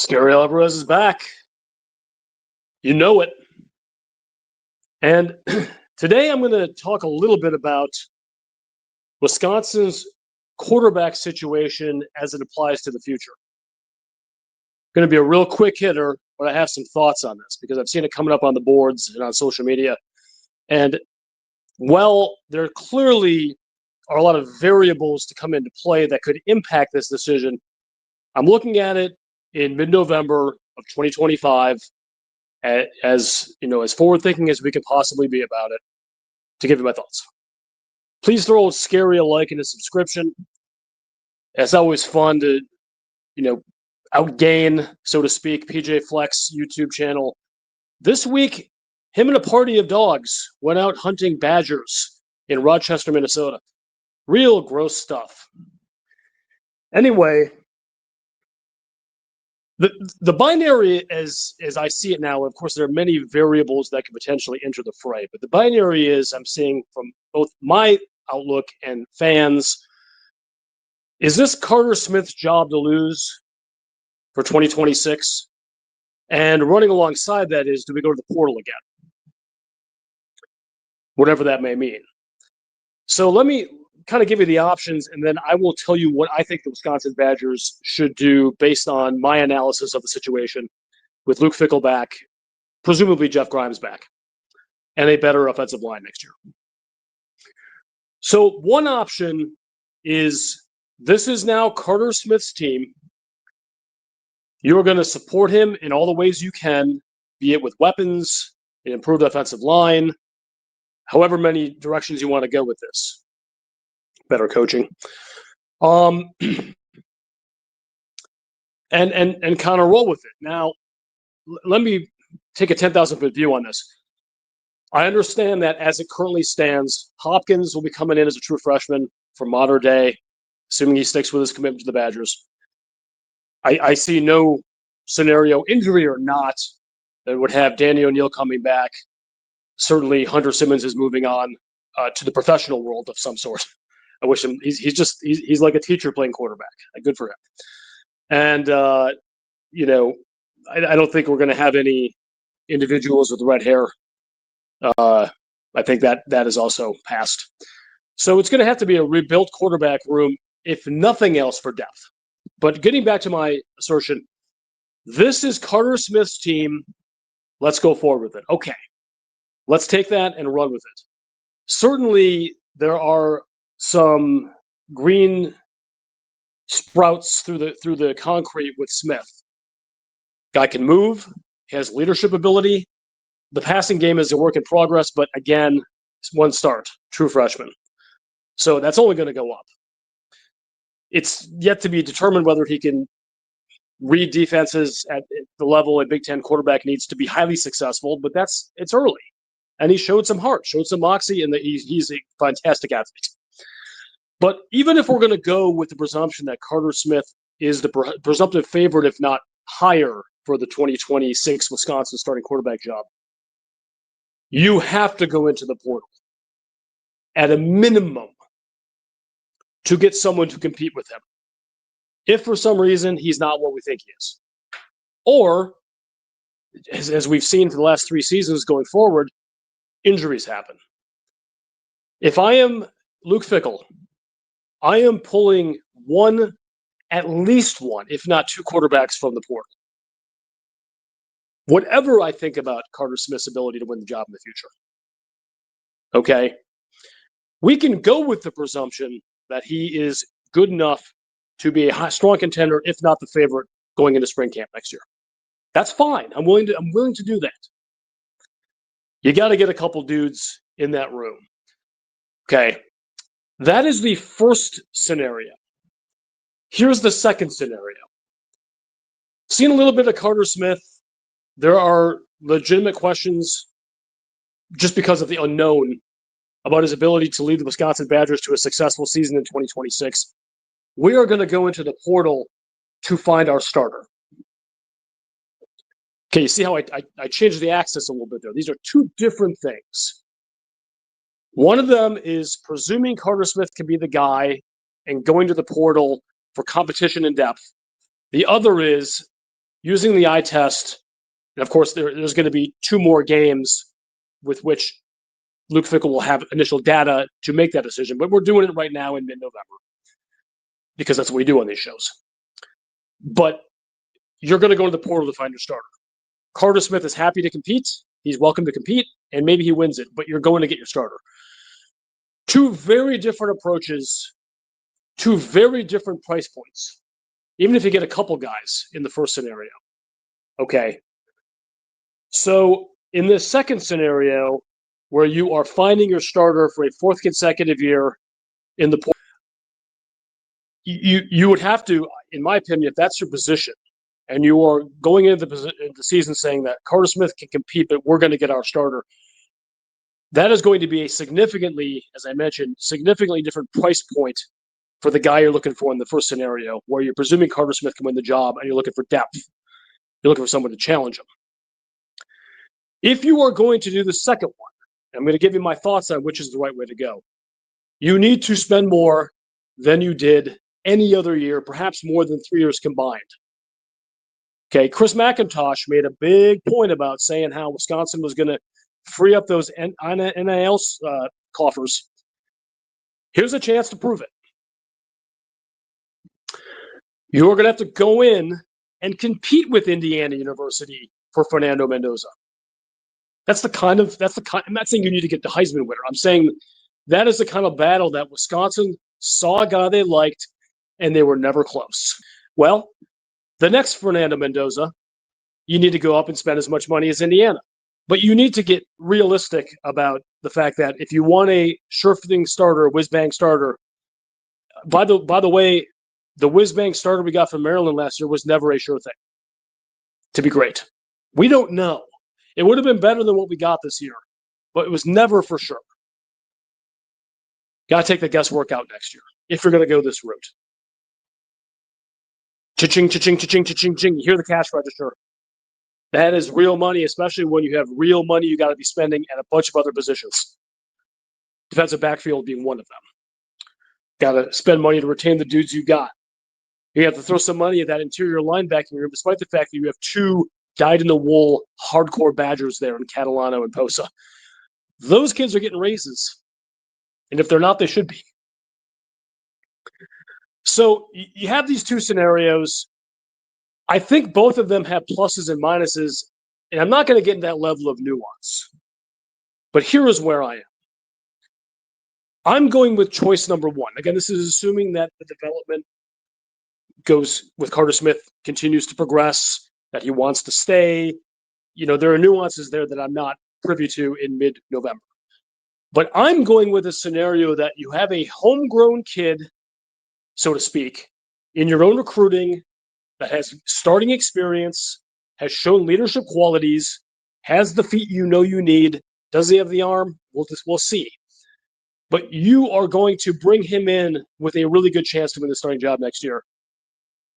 Scary Alvarez is back. You know it. And today I'm going to talk a little bit about Wisconsin's quarterback situation as it applies to the future. Going to be a real quick hitter, but I have some thoughts on this because I've seen it coming up on the boards and on social media. And while there clearly are a lot of variables to come into play that could impact this decision, I'm looking at it in mid-November of 2025 as forward-thinking as we could possibly be about it to give you my thoughts. Please throw Scary a like and a subscription. It's always fun to, outgain, so to speak, PJ Flex YouTube channel. This week, him and a party of dogs went out hunting badgers in Rochester, Minnesota. Real gross stuff. Anyway, the binary, as I see it now, of course, there are many variables that could potentially enter the fray. But the binary is, I'm seeing from both my outlook and fans, is this Carter Smith's job to lose for 2026? And running alongside that is, do we go to the portal again? Whatever that may mean. So let me kind of give you the options, and then I will tell you what I think the Wisconsin Badgers should do based on my analysis of the situation with Luke Fickell back, presumably Jeff Grimes back, and a better offensive line next year. So one option is, this is now Carter Smith's team. You're going to support him in all the ways you can, be it with weapons, an improved offensive line, however many directions you want to go with this. Better coaching. And kind of roll with it. Now, let me take a 10,000-foot view on this. I understand that as it currently stands, Hopkins will be coming in as a true freshman for modern day, assuming he sticks with his commitment to the Badgers. I see no scenario, injury or not, that would have Danny O'Neil coming back. Certainly, Hunter Simmons is moving on to the professional world of some sort. I wish him. He's like a teacher playing quarterback. Good for him. And I don't think we're going to have any individuals with red hair. I think that is also past. So it's going to have to be a rebuilt quarterback room, if nothing else, for depth. But getting back to my assertion, this is Carter Smith's team. Let's go forward with it. Okay, let's take that and run with it. Certainly, there are some green sprouts through the concrete with Smith. Guy can move, has leadership ability. The passing game is a work in progress, but again, it's one start, true freshman. So that's only going to go up. It's yet to be determined whether he can read defenses at the level a Big Ten quarterback needs to be highly successful, but it's early. And he showed some heart, showed some moxie, and he's a fantastic athlete. But even if we're going to go with the presumption that Carter Smith is the presumptive favorite, if not higher, for the 2026 Wisconsin starting quarterback job, you have to go into the portal at a minimum to get someone to compete with him. If for some reason he's not what we think he is. Or, as we've seen for the last 3 seasons going forward, injuries happen. If I am Luke Fickell, I am pulling at least one, if not 2 quarterbacks from the portal. Whatever I think about Carter Smith's ability to win the job in the future. Okay? We can go with the presumption that he is good enough to be a strong contender, if not the favorite, going into spring camp next year. That's fine. I'm willing to do that. You got to get a couple dudes in that room. Okay. That is the first scenario. Here's the second scenario. Seen a little bit of Carter Smith. There are legitimate questions just because of the unknown about his ability to lead the Wisconsin Badgers to a successful season in 2026. We are going to go into the portal to find our starter. Okay, you see how I changed the axis a little bit there? These are 2 different things. One of them is presuming Carter Smith can be the guy and going to the portal for competition and depth. The other is using the eye test, and of course there's going to be 2 more games with which Luke Fickell will have initial data to make that decision, but we're doing it right now in mid-November because that's what we do on these shows. But you're going to go to the portal to find your starter. Carter Smith is happy to compete. He's welcome to compete, and maybe he wins it, but you're going to get your starter. 2 very different approaches, 2 very different price points, even if you get a couple guys in the first scenario. Okay. So in this second scenario, where you are finding your starter for a 4th consecutive year in the portal, you would have to, in my opinion, if that's your position, and you are going into the season saying that Carter Smith can compete, but we're going to get our starter, that is going to be a significantly, as I mentioned, significantly different price point for the guy you're looking for in the first scenario, where you're presuming Carter Smith can win the job and you're looking for depth. You're looking for someone to challenge him. If you are going to do the second one, I'm going to give you my thoughts on which is the right way to go. You need to spend more than you did any other year, perhaps more than 3 years combined. Okay, Chris McIntosh made a big point about saying how Wisconsin was going to free up those NIL coffers. Here's a chance to prove it. You're going to have to go in and compete with Indiana University for Fernando Mendoza. I'm not saying you need to get the Heisman winner. I'm saying that is the kind of battle that Wisconsin saw a guy they liked, and they were never close. Well, the next Fernando Mendoza, you need to go up and spend as much money as Indiana. But you need to get realistic about the fact that if you want a sure-thing starter, a whiz-bang starter, by the way, the whiz-bang starter we got from Maryland last year was never a sure thing to be great. We don't know. It would have been better than what we got this year, but it was never for sure. Got to take the guesswork out next year if you're going to go this route. Cha-ching, cha-ching, cha-ching, cha-ching, cha-ching. You hear the cash register. That is real money, especially when you have real money you got to be spending at a bunch of other positions. Defensive backfield being one of them. Got to spend money to retain the dudes you got. You have to throw some money at that interior linebacking room, despite the fact that you have 2 dyed-in-the-wool hardcore Badgers there in Catalano and Posa. Those kids are getting raises. And if they're not, they should be. So you have these 2 scenarios. I think both of them have pluses and minuses, and I'm not going to get into that level of nuance. But here is where I am. I'm going with choice number 1. Again, this is assuming that the development goes with Carter Smith, continues to progress, that he wants to stay. There are nuances there that I'm not privy to in mid-November. But I'm going with a scenario that you have a homegrown kid, so to speak, in your own recruiting that has starting experience, has shown leadership qualities, has the feet you need. Does he have the arm? We'll see. But you are going to bring him in with a really good chance to win the starting job next year.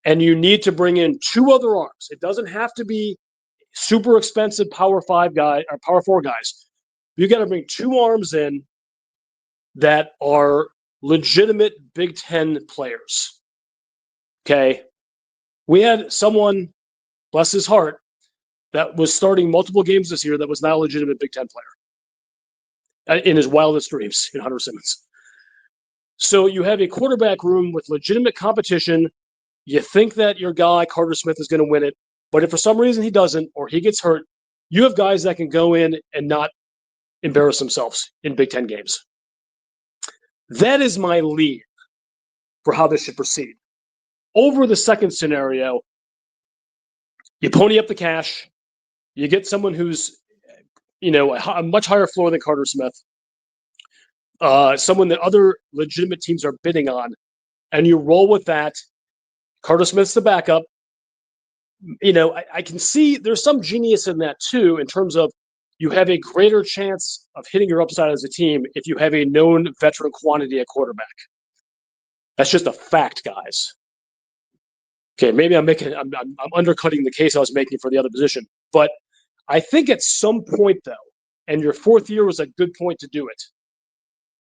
And you need to bring in 2 other arms. It doesn't have to be super expensive Power 5 guy or Power 4 guys. You got to bring 2 arms in that are legitimate Big Ten players. Okay. We had someone, bless his heart, that was starting multiple games this year that was not a legitimate Big Ten player in his wildest dreams, in Hunter Simmons. So you have a quarterback room with legitimate competition. You think that your guy, Carter Smith, is going to win it. But if for some reason he doesn't or he gets hurt, you have guys that can go in and not embarrass themselves in Big Ten games. That is my lead for how this should proceed. Over the second scenario, you pony up the cash. You get someone who's, a much higher floor than Carter Smith, someone that other legitimate teams are bidding on, and you roll with that. Carter Smith's the backup. I can see there's some genius in that too, in terms of you have a greater chance of hitting your upside as a team if you have a known veteran quantity at quarterback. That's just a fact, guys. Okay, maybe I'm undercutting the case I was making for the other position, but I think at some point though, and your 4th year was a good point to do it,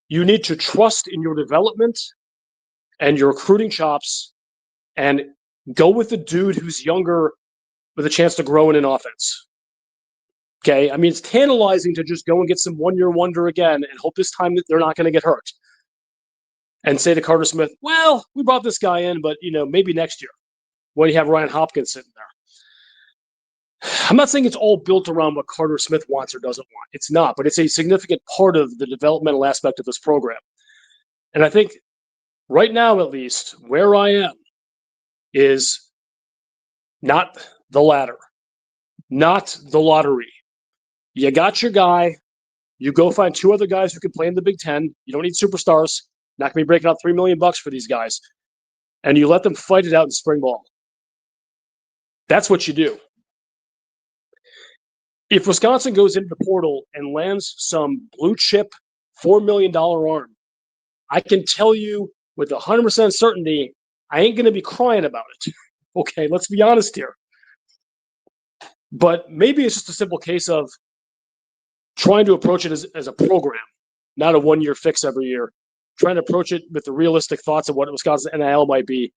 you need to trust in your development and your recruiting chops and go with the dude who's younger with a chance to grow in an offense. Okay, I mean, it's tantalizing to just go and get some one-year wonder again and hope this time that they're not going to get hurt. And say to Carter Smith, well, we brought this guy in, but, maybe next year when you have Ryan Hopkins sitting there. I'm not saying it's all built around what Carter Smith wants or doesn't want. It's not, but it's a significant part of the developmental aspect of this program. And I think right now, at least, where I am is not the ladder, not the lottery. You got your guy. You go find two other guys who can play in the Big Ten. You don't need superstars. Not going to be breaking out $3 million for these guys. And you let them fight it out in spring ball. That's what you do. If Wisconsin goes into the portal and lands some blue chip $4 million arm, I can tell you with 100% certainty, I ain't going to be crying about it. Okay, let's be honest here. But maybe it's just a simple case of trying to approach it as a program, not a one-year fix every year. Trying to approach it with the realistic thoughts of what Wisconsin NIL might be,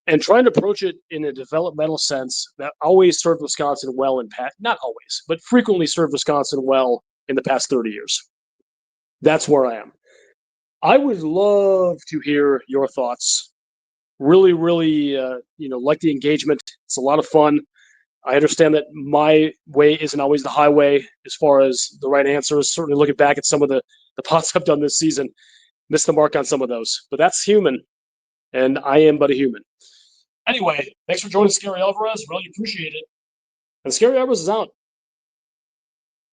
and trying to approach it in a developmental sense that always served Wisconsin well not always, but frequently served Wisconsin well in the past 30 years. That's where I am. I would love to hear your thoughts. Really, really, like the engagement. It's a lot of fun. I understand that my way isn't always the highway as far as the right answers. Certainly looking back at some of the pods I've done this season, missed the mark on some of those. But that's human, and I am but a human. Anyway, thanks for joining Scary Alvarez. Really appreciate it. And Scary Alvarez is out.